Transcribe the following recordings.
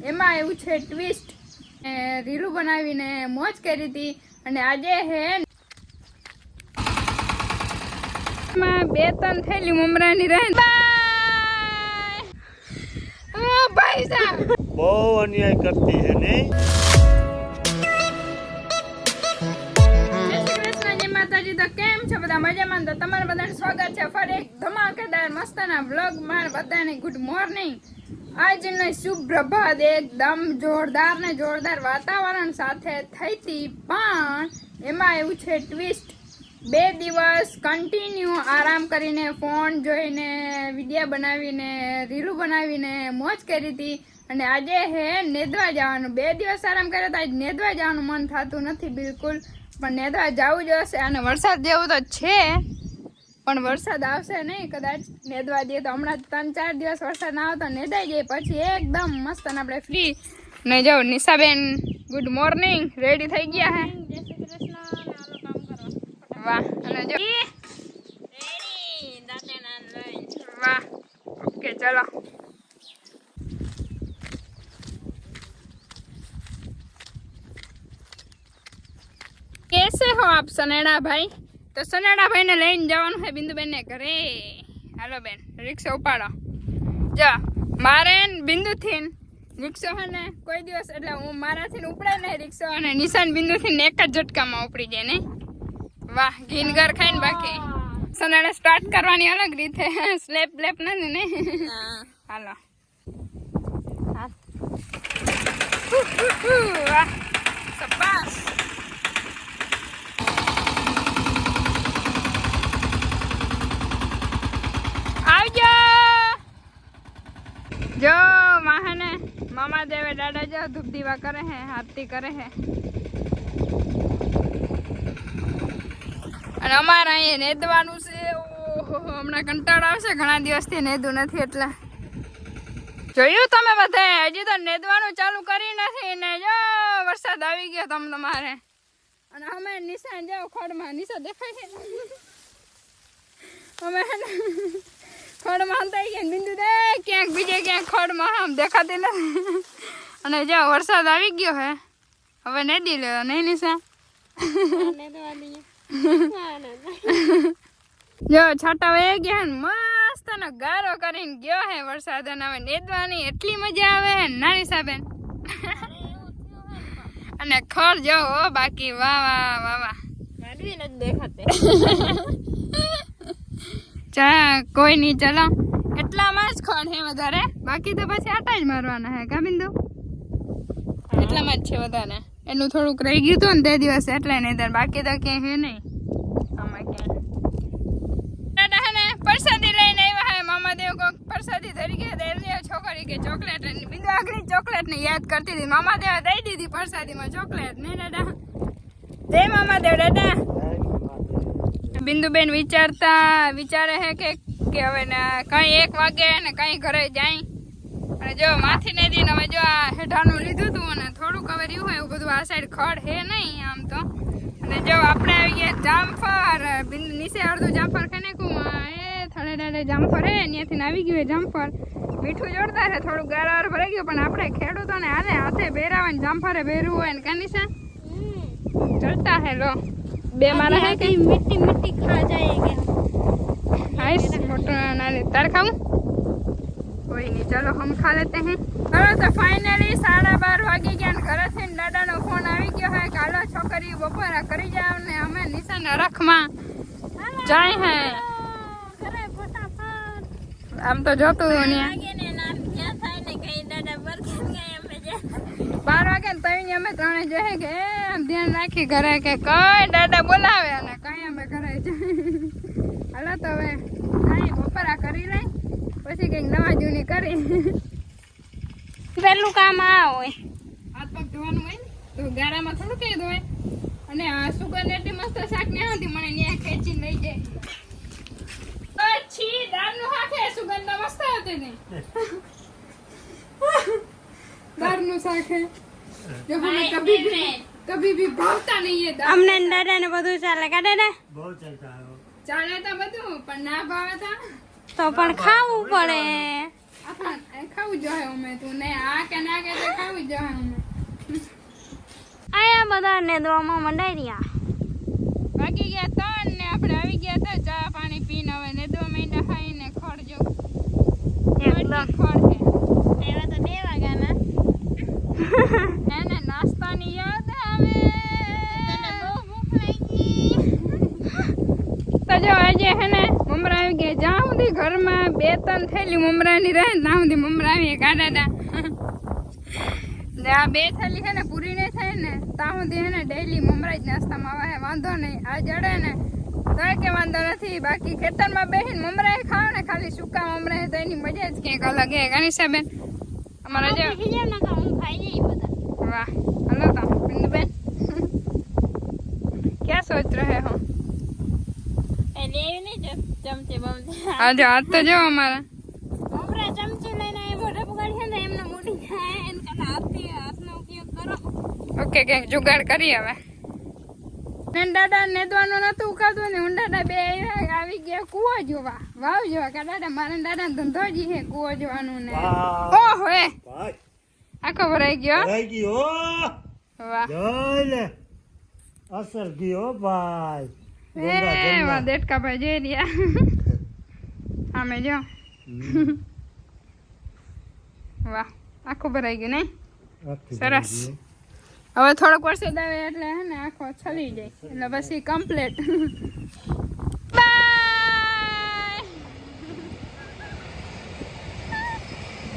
એમાં એવું છે ટ્વિસ્ટ, રીલું બનાવીને મોજ કરી હતી. અને આજે હે બે ત્રણ થેલી મમરાની રહે. ભાઈ સાહેબ બહુ અન્યાય કરતી હે ને. તો કેમ છો બધા? મજામાં? તો તમારા બધાને સ્વાગત છે ફરી એક ધમાકેદાર મસ્તના વ્લોગમાં. બધાને ગુડ મોર્નિંગ. આજનો શુભ પ્રભાત એકદમ જોરદાર ને જોરદાર વાતાવરણ સાથે થઈ હતી, પણ એમાં એવું છે ટ્વિસ્ટ. 2 દિવસ કન્ટિન્યુ આરામ કરીને ફોન જોઈને વિડીયો બનાવીને રીલું બનાવીને મોજ કરી હતી. અને આજે હે નેદવા જવાનું. 2 દિવસ આરામ કર્યો તો આજ નેદવા જવાનું મન થતું નથી બિલકુલ, પણ નેદવા જવું જ હશે. અને વરસાદ જેવું તો છે, પણ વરસાદ આવશે નહીં કદાચ નેદવા જઈએ તો. હમણાં 3-4 દિવસ વરસાદ ના આવે તો નેદાઈ જાય, પછી એકદમ મસ્ત અને આપણે ફ્રી. ને જાઓ નિશાબેન ગુડ મોર્નિંગ, રેડી થઈ ગયા હે. જય શ્રી કૃષ્ણ. કામ કરો. વાહ. અને જો રેડી દાંતેના લઈ. વાહ. ઓકે ચલો. कैसे हो आप सनेड़ा भाई? तो सनेड़ा भाई ने લઈને જવાનું છે બિંદુબેન ને ઘરે. હાલો બેન, રિક્ષા ઉપાડો. જો મારે બિંદુ થી રિક્ષો હે ને કોઈ દિવસ એટલે હું મારાથી ઉપડાય ને રિક્ષો, અને નિશાન બિંદુ થી એક જ ઝટકામાં ઉપડી જાય ને. વાહ. ઘીનગર ખાઈને બાકી સનેડા સ્ટાર્ટ કરવાની અલગ રીતે, સ્લેપ બ્લેપ નથી ને. હાલો. વાહ સબાસ. આવજો. જો માહને મામા દેવે દાદા જો ધૂપ દીવા કરે હે, આરતી કરે હે. અને અમારે અહીંયા નેદવાનું છે. ઓહો, હમણાં કંટાળો આવશે, ઘણા દિવસથી નેદું નથી એટલે. જોયું તમે બધે? હજી તો નેદવાનું ચાલુ કરી નથી ને જો વરસાદ આવી ગયો તમારે. અને અમે નિશાન જાઓ ખડમાં. નિશા દેખાય છે અમે ખડમાં હંતાઈ ગયા. બિંદુ દે ક્યાંક બીજે ક્યાંક ખડમાં આમ દેખાતી નથી. અને જો વરસાદ આવી ગયો હે, હવે નેદી લે નહીં નિશા? જો છાટા વહી ગયા ને મસ્ત નો ગારો કરીને ગયો હે વરસાદ. અને હવે નેદવાની એટલી મજા આવે હે નાની સાબેન. અને ખડ જો બાકી વાહ વાહ વાહ વાહ. ગાડવી નથી દેખાતી. ચા કોઈ નહીં, ચલો. એટલામાં જ ખડ હે વધારે, બાકી તો પછી આટા જ મારવાના હે કા બિંદુ? એટલામાં જ છે વધારે. એનું થોડુંક રહી ગયું હતું ને તે દિવસે એટલે નહીં, બાકી તો ક્યાંય હે નહીં આમાં ક્યાંય. દાદા હે ને પ્રસાદી લઈને આવ્યા હે. મામા દેવ કોક પ્રસાદી ધરી ગયા. દેવની છોકરી કે ચોકલેટ, બિંદુ આગળ ચોકલેટ ને યાદ કરતી હતી. મામા દેવે દઈ દીધી પ્રસાદીમાં ચોકલેટ ને દાદા. જય મામા દેવ દાદા. બિંદુબેન વિચારે હે કે હવે ને કઈ 1 વાગે ને કઈ ઘરે જાય. અને જો માથી ને દીને હવે જો આ હેઠાનું લીધું હતું અને થોડુંક હવે રહ્યું હોય એવું બધું. આ સાઈડ ખડ હે નહીં આમ તો. અને જો આપણે આવી ગયા જામફળ. બિંદુ નીચે અડધું જામફળ ખાને કું એ થડે ડાડે જામફળ હે, ત્યાંથી આવી ગયું હોય જામફળ. મીઠું જોરદાર છે, થોડુંક ગારાવાર ભરાઈ ગયું, પણ આપણે ખેડૂતોને હાથે બેરાવાને જામફળે બેરવું હોય ને કાનીસા ચલતા હે. લો બે મારા है कि मिट्टी मिट्टी खा जाएंगे. आइस मोटो नाले तार खाऊं? कोई नहीं, चलो हम खा लेते हैं. चलो तो फाइनली 12:30 વાગી ગયા ને ઘરેથી દાદાનો ફોન આવી ગયો હે. કાલો છોકરી બપોરા કરી જાવ ને અમે નિશાન રખમાં જાય હે. આમ તો જોતું ને 12 વાગે ને તઈ અમે 3 જોહે કે આમ ધ્યાન રાખી ઘરે કે કઈ દાદા બોલાવે અને કઈ અમે ઘરે જાય. હાલો તો હવે કઈ બપોરા કરી લઈ, પછી કઈક નવા જૂની કરી. પેલું કામ આ હોય, હાથ પગ ધોવાનું હોય ને તો ગારામાં થોડું કઈ ધોય. અને આ સુગંધ એટલી મસ્ત શાક ને હતી મને ત્યાં ખેંચીને લઈ જાય. પછી દાળનું શાક હે, સુગંધ મસ્ત હતી નહીં. दारू શાક है जो हमें कभी भी भावता नहीं है. हमने दादा ने બધું ચાલે કા દાદા? બહુ ચાલતા હે. ચાલે તો બધું, પણ ના ભાવે તો પણ ખાવું પડે. આપણે ખાવું જોઈએ અમે તું ને આ કે ના કે તો ખાવું જોઈએ અમે આયા બધા નેદવામાં મંડાઈ રહ્યા. બાકી ગયા ત્રણ ને આપણે આવી ગયા હતા ચા પાણી પીને હવે નેદવા માંડ્યા ખાઈને ખડ જો એકદમ ખડ છે એવા તો 2 વાગ્યાના. એને નાસ્તાની યાદ આવે તને બહુ ભૂખ લાગી. તો જો આજે હે ને મમરા આવી ગયા જ્યાં સુધી ઘરમાં 2-3 થેલી મમરાની રહે ને ત્યાં સુધી મમરા આવી ગાડાડા ને આ 2 થેલી છે ને પૂરી નહીં થાય ને ત્યાં સુધી હે ને ડેઈલી મમરા જ નાસ્તામાં આવે વાંધો નહીં આ જડે ને તો કે વાંધો નથી બાકી ખેતરમાં બેસીને મમરા ખાવ ને ખાલી સૂકા મમરા તો એની મજા જ કંઈક અલગ હે ગણેશાબેન અમારા જો ખીજાવ ના હું ખાઈ જઈ બધા. વાહ હલો તો બિંદુબેન क्या सोच रहे हो એટલે એવી નહીં ચમચે બમચે. આજે હાથ તો જો અમારા મમરા ચમચે લઈને એ મોઢે પકડી છે ને એમને મોટી થાય એને કરતા હાથનો ઉપયોગ કરો. ઓકે કે જુગાડ કરી હવે ને દાદા નેદવાનું નતું ઉકાતું ને દાદા બે આવી ગયા કૂવો જોવા વાવ જોવા કે દાદા મારા દાદા ધંધો જ છે કૂવો જોવાનું ને વાહ. ઓહો એ ભાઈ આખો ભરાઈ ગયો ભરાઈ ગયો વાહ જોઈ લે અસર ગયો ભાઈ ગંગા, એ ગંગા. વાહ દેડકા ભાઈ જોઈ રહ્યા આમે જો વાહ આખું ભરાઈ ગયું નહીં આખી સરસ. ભરાઈ ગઈ. હવે થોડોક વરસાદ આવે એટલે હે ને આખો છલી જાય એટલે પછી કમ્પ્લીટ બાય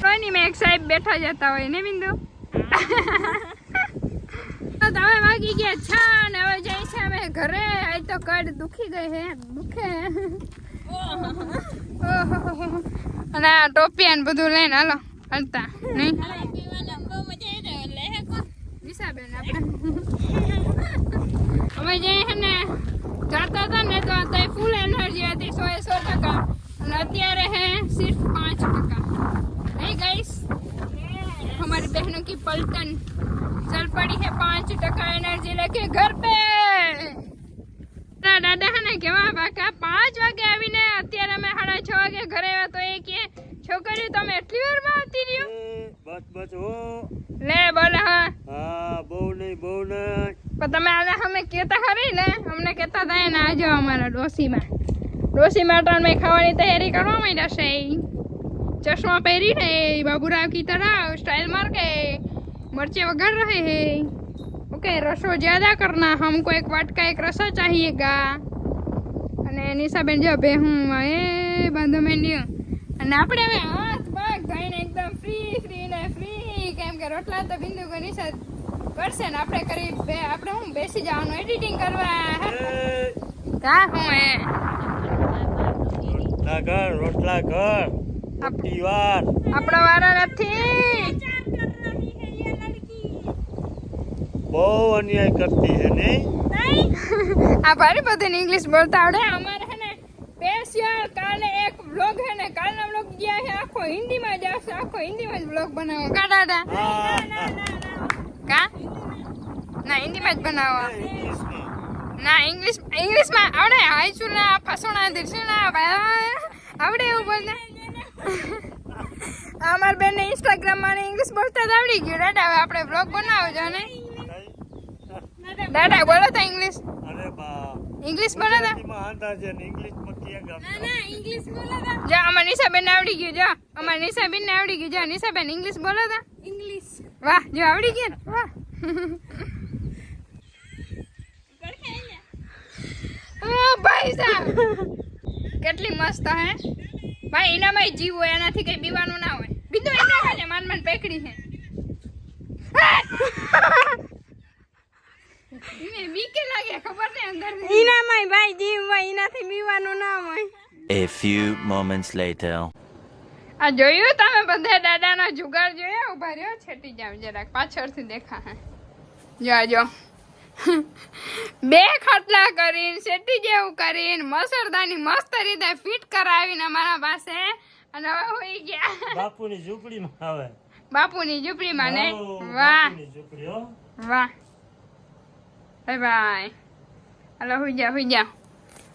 કોઈ નહીં મેં એક સાહેબ બેઠા જતા હોય ને બિંદુ તો હવે વાગી ગયા 6 ને હવે જાય છે અમે ઘરે આજ તો કડ દુખી ગઈ હે દુખે ઓહો. અને આ ટોપી ને બધું લઈને હાલો હાલતા નહીં પીવાના બહુ મજા આવી જાય એટલે હે કો. દિશાબેન આપણે અમે જે છે ને જાતા હતા ને તો અત્યારે ફૂલ એનર્જી હતી 100% અને અત્યારે હે સિર્ફ 5%. नहीं गाइस हमारी बहनों की पलटन चल पड़ी है 5% एनर्जी लेके घर पे દાદા હે ને કેવા બાકા 5 વાગે આવીને અત્યારે અમે 6:30 વાગે ઘરે આવ્યા તો એ કે છોકરી તમે એટલી વારમાં આવતી રહ્યો એ, બસ બસ હો લે બોલે હા હા બહુ નહીં પણ તમે આજે અમે કહેતા ખરી ને અમને કહેતા હતા ને આજો અમારા ડોસીમાં તો અમે ખાવાની તૈયારી કરવા માંડ્યા છે चश्मा पहरी है बाबूराव की तरह स्टाइल मार के मिर्चे वगैर रहे हैं ओके रसो ज्यादा करना हमको एक वाट का एक रसा चाहिएगा અને નિશાબેન જો બે હું એ બાંધો મેંડ્યો અને આપણે હવે હાથ પગ ધોઈને એકદમ ફ્રી કેમ કે રોટલા તો બિંદુ કો નિશા કરશે ને આપણે કરી આપણે હું બેસી જવાનું એડિટિંગ કરવા કા હું એ રોટલા ઘર મોટી વાર આપણો વારો નથી બહુ અન્યાય કરતી है नहीं આ ભારી બધાને ઇંગ્લિશ બોલતા આવડે અમારે હે ને સ્પેશિયલ કાલે એક વ્લોગ હે ને કાલનો વ્લોગ ગયા છે આખો હિન્દીમાં જ આવશે આખો હિન્દીમાં જ વ્લોગ બનાવો કા દાદા हाँ, કા ના હિન્દીમાં જ બનાવો इंग्लिश में ના ઇંગ્લિશમાં આવડે હાઈચુના ફસોણા દીર્ષણા આવડે એવું બોલને અમાર બેનને ઇન્સ્ટાગ્રામ માં ઇંગ્લિશ બોલતા જ આવડી ગયું દાદા હવે આપણે વ્લોગ બનાવજો ને દાદા બોલો તો ઇંગ્લિશ अरे बा ઇંગ્લિશ બોલો તો મહાનતા છે ને ઇંગ્લિશ માં ક્યાં ગામ ના ઇંગ્લિશ બોલો તો. જો અમાર નિશાબેન ને આવડી ગયું જો અમાર નિશાબેન ને આવડી ગયું જો નિશાબેન ઇંગ્લિશ બોલો તો ઇંગ્લિશ વાહ જો આવડી ગયું ને, વાહ ઓ ભાઈ સાહેબ કેટલી મસ્ત હે ભાઈ એનામાં જીવ હોય એનાથી કઈ બીવાનું ના હોય બીજું એના ખાલે માન પેકડી છે ઈને બીકે લાગે ખબર ને અંદર ઈનામાં ભાઈ જીવ હોય એનાથી બીવાનું ના હોય. A few moments later. આ જોયું તમે બધા દાદાનો જુગાડ જોયો ઉભા રહ્યો છેટી જાવ જરાક પાછળથી દેખા હે જો બે ખાટલા કરીને શેટી જેવું કરીને મસરદાની મસ્ત રીતે ફિટ કરાવીને અમારા પાસે અને હવે હોઈ ગયા બાપુની ઝૂંપડીમાં આવે બાપુની ઝૂંપડીમાં ને હઉ, વાહ બાપુની ઝૂંપડી હો વાહ બાય બાય હલો હુઈ જાઓ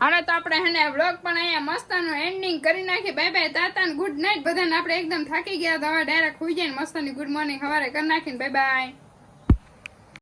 હાલો તો આપણે હેને વ્લોગ પણ અહીંયા મસ્તનું એન્ડિંગ કરી નાખી. બાય બાય, તાતા ને ગુડ નાઇટ બધાને. આપણે એકદમ થાકી ગયા તો હવે ડાયરેક્ટ સુઈ જઈને મસ્તની ગુડ મોર્નિંગ સવારે કરી નાખીને બાય બાય.